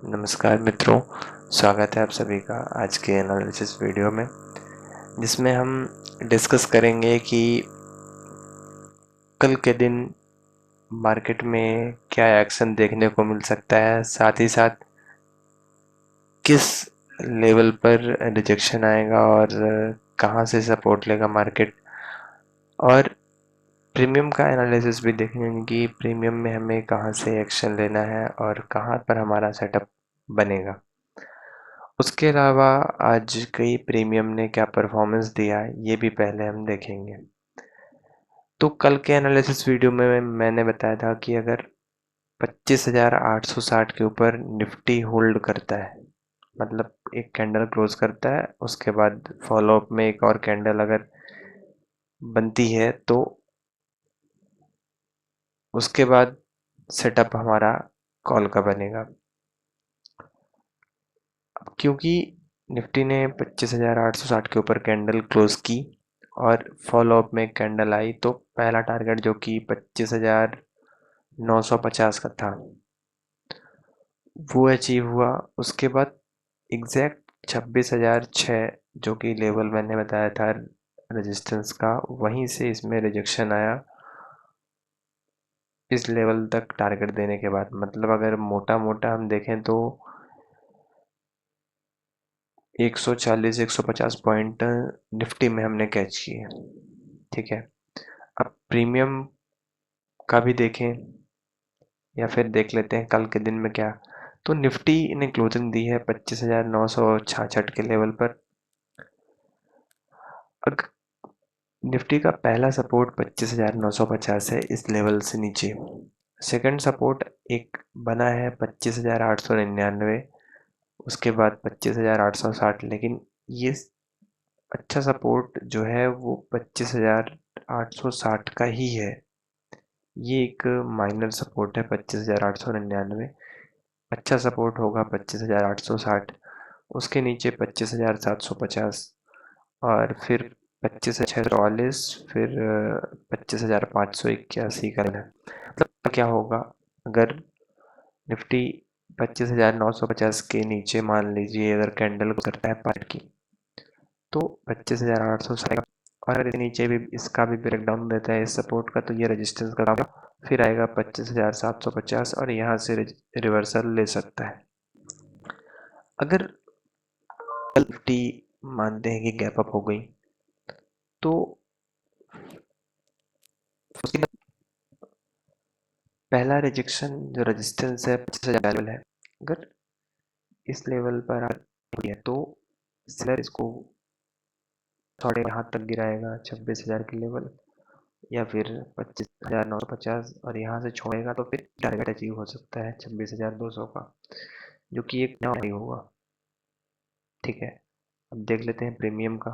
नमस्कार मित्रों, स्वागत है आप सभी का आज के एनालिसिस वीडियो में, जिसमें हम डिस्कस करेंगे कि कल के दिन मार्केट में क्या एक्शन देखने को मिल सकता है, साथ ही साथ किस लेवल पर रिजेक्शन आएगा और कहां से सपोर्ट लेगा मार्केट। और प्रीमियम का एनालिसिस भी देखेंगे कि प्रीमियम में हमें कहां से एक्शन लेना है और कहां पर हमारा सेटअप बनेगा। उसके अलावा आज कई प्रीमियम ने क्या परफॉर्मेंस दिया ये भी पहले हम देखेंगे। तो कल के एनालिसिस वीडियो में मैंने बताया था कि अगर 25,860 के ऊपर निफ्टी होल्ड करता है, मतलब एक कैंडल क्लोज करता है, उसके बाद फॉलोअप में एक और कैंडल अगर बनती है तो उसके बाद सेटअप हमारा कॉल का बनेगा। क्योंकि निफ्टी ने 25,860 के ऊपर कैंडल क्लोज की और फॉलोअप में कैंडल आई, तो पहला टारगेट जो कि 25,950 का था वो अचीव हुआ। उसके बाद एग्जैक्ट 26,006 जो कि लेवल मैंने बताया था रेजिस्टेंस का, वहीं से इसमें रिजेक्शन आया इस लेवल तक टारगेट देने के बाद। मतलब अगर मोटा मोटा हम देखें तो 140-150 पॉइंट निफ्टी में हमने कैच किए। ठीक है, अब प्रीमियम का भी देखें या फिर देख लेते हैं कल के दिन में क्या। तो निफ्टी ने क्लोजिंग दी है 25,966 के लेवल पर। अगर निफ्टी का पहला सपोर्ट 25,950 है इस लेवल से नीचे, सेकंड सपोर्ट एक बना है 25,899, उसके बाद 25,860, लेकिन ये अच्छा सपोर्ट जो है वो 25,860 का ही है। ये एक माइनर सपोर्ट है 25,899। अच्छा सपोर्ट होगा 25,860, उसके नीचे 25,750 और फिर 25,644, फिर 25,581 का है। मतलब क्या होगा अगर निफ्टी 25,950 के नीचे मान लीजिए अगर कैंडल करता है पार्ट की, तो 25,860 का, और अगर नीचे भी इसका भी ब्रेक डाउन देता है इस सपोर्ट का, तो ये रेजिस्टेंस का होगा, फिर आएगा 25,750 और यहाँ से रिवर्सल ले सकता है। अगर निफ्टी मानते हैं कि गैप अप हो गई, तो उसके बाद पहला रिजेक्शन जो रेजिस्टेंस है 25,000 लेवल है, अगर इस लेवल पर आ है तो सेलर इसको थोड़े यहाँ तक गिराएगा 26,000 के लेवल, या फिर 25,950 और यहाँ से छोड़ेगा तो फिर टारगेट अचीव हो सकता है 26,200 का, जो कि एक नया नहीं होगा। ठीक है, अब देख लेते हैं प्रीमियम का।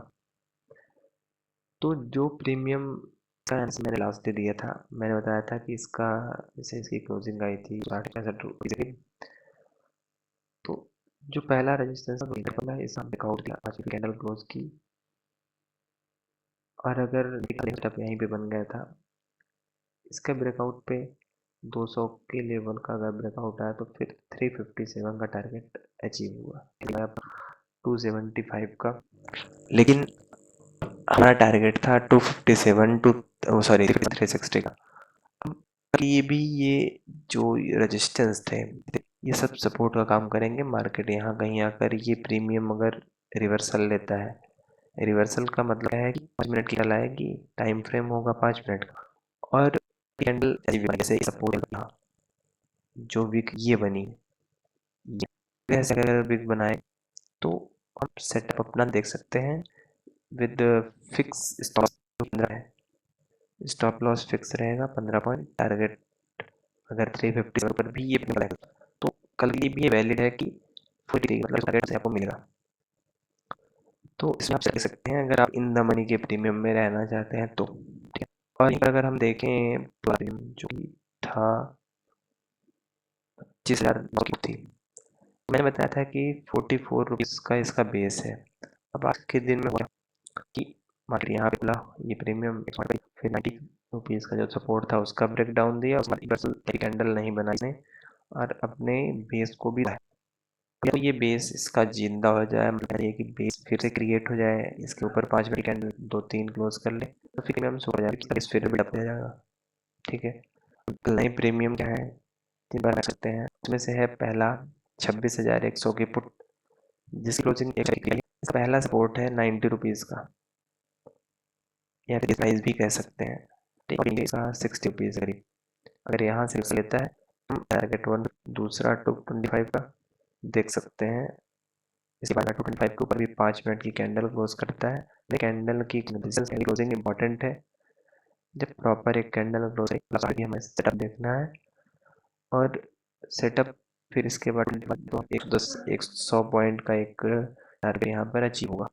तो जो प्रीमियम का आंसर मैंने लास्ट डे दिया था, मैंने बताया था कि इसका जैसे इसकी क्लोजिंग आई थी 60-65 की, तो जो पहला रजिस्टेंस था इस ब्रेकआउट किया, आज की कैंडल क्लोज की, और अगर यहीं पे बन गया था, इसका ब्रेकआउट पे 200 के लेवल का अगर ब्रेकआउट आया तो फिर 357 का टारगेट अचीव हुआ 275 का, लेकिन हमारा टारगेट था 257 टू सॉरी 360 का। अब ये जो रेजिस्टेंस थे ये सब सपोर्ट का काम करेंगे। मार्केट यहाँ कहीं आकर ये प्रीमियम अगर रिवर्सल लेता है, रिवर्सल का मतलब है कि 5 मिनट की चल आएगी, टाइम फ्रेम होगा 5 मिनट का, और कैंडल जैसे सपोर्ट का जो विक ये बनी, ऐसे अगर विक बनाए तो हम सेटअप अपना देख सकते हैं विद फिक्स स्टॉप 15 है, स्टॉप लॉस फिक्स रहेगा 15 पॉइंट, टारगेट अगर 350 पर भी ये मिलेगा तो कल ये भी वैलिड है कि 40 मतलब टारगेट से आपको मिलेगा। तो इसमें आप देख सकते हैं अगर आप इन द मनी के प्रीमियम में रहना चाहते हैं तो। ठीक है, और यहाँ पर अगर हम देखें प्रीमियम जो था 25,009 की थी, मैंने बताया था कि 44 रुपीज़ का इसका बेस है। अब आज के दिन में कि मार्केट यहाँ पे खुला, ये प्रीमियम फिर 90 रुपीज़ का जो सपोर्ट था उसका ब्रेक डाउन दिया, उसके बाद कैंडल नहीं बना इसने और अपने बेस को भी तो ये बेस इसका जिंदा हो जाए, मतलब ये कि बेस फिर से क्रिएट हो जाए, इसके ऊपर 5 मिनट कैंडल 2-3 क्लोज कर ले तो फिर हम सो जाए बेस फिर बिल्डअप हो जाएगा। ठीक है, नई प्रीमियम क्या है 3 बार रख सकते हैं। उसमें से है पहला 26,100 की पुट जिसकी क्लोजिंग पहला सपोर्ट है 90 रुपीज़ का, या फिर प्राइस भी कह सकते हैं। ठीक है, इसका 60 रुपीज़ करीब। अगर यहाँ से लेता है हम टारगेट 1 दूसरा 225 का देख सकते हैं। इसके बाद 225 के ऊपर भी 5 मिनट की कैंडल क्लोज करता है। कैंडल की क्लोजिंग इंपॉर्टेंट है। जब प्रॉपर एक कैंडल क्लोज हमें सेटअप देखना है, और सेटअप फिर इसके बाद 100 पॉइंट का एक टारगेट यहाँ पर अचीव होगा।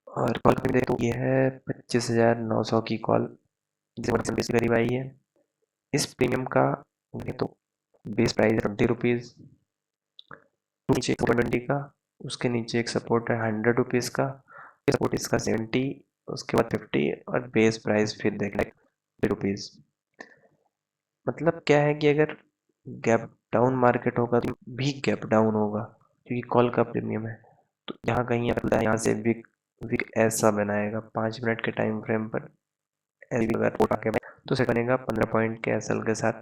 और कॉल पे देखो ये है 25,900 की कॉल जिस करीब आई है। इस प्रीमियम का तो बेस प्राइस 20 रुपीज़, नीचे 20 का, उसके नीचे एक सपोर्ट है 100 रुपीज़ का, सपोर्ट इसका 70, उसके बाद 50 और बेस प्राइस फिर देख लें 50 रुपीज़। मतलब क्या है कि अगर गैप डाउन मार्केट होगा तो भी गैप डाउन होगा क्योंकि कॉल का प्रीमियम है। तो यहाँ कहीं यहाँ से विक विक ऐसा बनाएगा 5 मिनट के टाइम फ्रेम पर, अगर तो सेट बनेगा 15 पॉइंट के एसएल के साथ।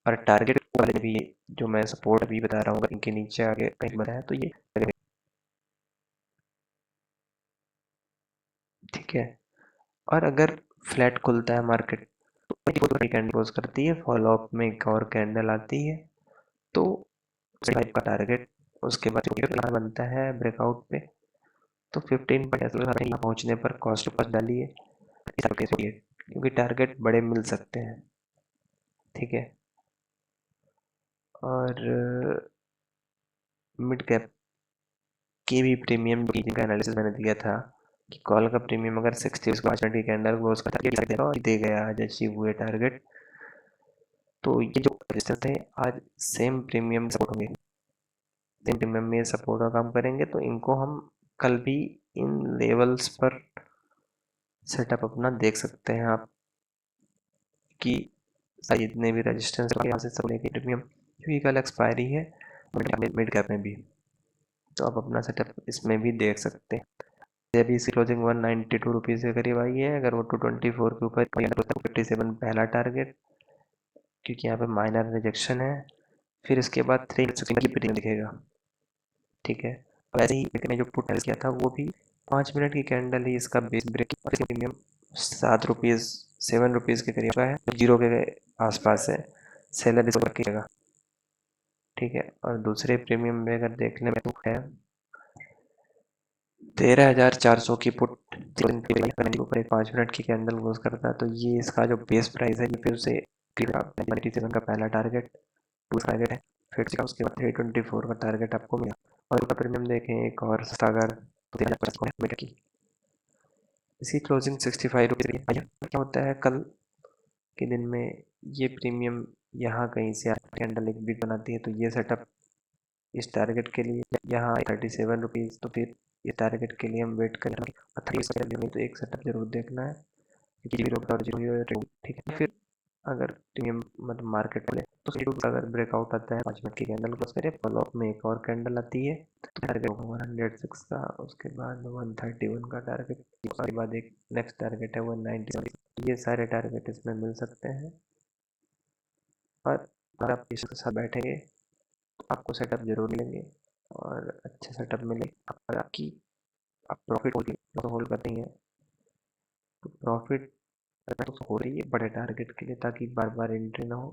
और टारगेट वाले भी जो मैं सपोर्ट भी बता रहा हूँ इनके नीचे आगे कहीं बनाया तो ये ठीक है। और अगर फ्लैट खुलता है मार्केट तो कैंडल क्लोज करती है, फॉलो अप में एक और कैंडल आती है तो टाइप का टारगेट, उसके बाद बनता है ब्रेकआउट पे तो 15 पहुंचने पर कॉस्ट पर डालिए क्योंकि टारगेट बड़े मिल सकते हैं। ठीक है, और मिड कैप की भी प्रीमियम का एनालिसिस मैंने दिया था कि कॉल का प्रीमियम अगर 60 उसको 5 मिनट की कैंडल क्लोज का टारगेट देगा और दे गया आज अचीव हुए टारगेट, तो ये जो रजिस्टर थे आज सेम प्रीमियम सपोर्ट होंगे, सेम प्रीमियम में सपोर्ट का काम करेंगे। तो इनको हम कल भी इन लेवल्स पर सेटअप अपना देख सकते हैं आप कि जितने भी रजिस्टेंस यहाँ से सब लेके प्रीमियम, क्योंकि कल एक्सपायरी है मिड कैप में भी, तो आप अपना सेटअप इसमें भी देख सकते हैं। अभी इसकी क्लोजिंग 192 रुपीज़ के करीब आई है। अगर वो 224 के ऊपर 57 पहला टारगेट, क्योंकि यहाँ पे माइनर रिजेक्शन है, फिर इसके बाद 360 की प्रीमियम दिखेगा। ठीक है, और ऐसे ही मैंने जो पुट किया था वो भी 5 मिनट की कैंडल ही इसका base break premium 7 rupees 7 rupees के करीब का है, जीरो के आसपास है, सेलर इसको रखिएगा। ठीक है, और दूसरे प्रीमियम में अगर देखने में है 13,400 की पुट ऊपर एक 5 मिनट की कैंडल क्लोज करता है, तो ये इसका जो बेस प्राइस है ये फिर से 97 का पहला टारगेट टारगेट है, फिर उसके बाद 324 का टारगेट आपको मिला। और ऊपर प्रीमियम देखें एक और सस्ता अगर तो की इसी क्लोजिंग 65 रुपीज़। क्या होता है कल के दिन में ये प्रीमियम यहाँ कहीं से कैंडल एक बिग बनाती है, तो ये सेटअप इस टारगेट के लिए यहाँ 37 रुपीज़, तो फिर ये टारगेट के लिए हम वेट करेंगे। तो एक सेटअप जरूर देखना है क्योंकि जीरो और जीरो ठीक है। फिर अगर प्रीमियम मतलब मार्केट में तो अगर ब्रेकआउट आता है 5 मिनट की कैंडल क्लोज करे, फॉलो अप में एक और कैंडल आती है तो टारगेट होगा 106 का, उसके बाद 131 का टारगेट, उसके बाद एक नेक्स्ट टारगेट है 190। ये सारे टारगेट इसमें मिल सकते हैं। और अगर आप इसके साथ बैठेंगे तो आपको सेटअप जरूर मिलेंगे और अच्छे सेटअप मिले। अगर आपकी आप प्रॉफिट होल्ड करते हैं तो प्रॉफिट हो रही है बड़े टारगेट के लिए, ताकि बार बार एंट्री ना हो।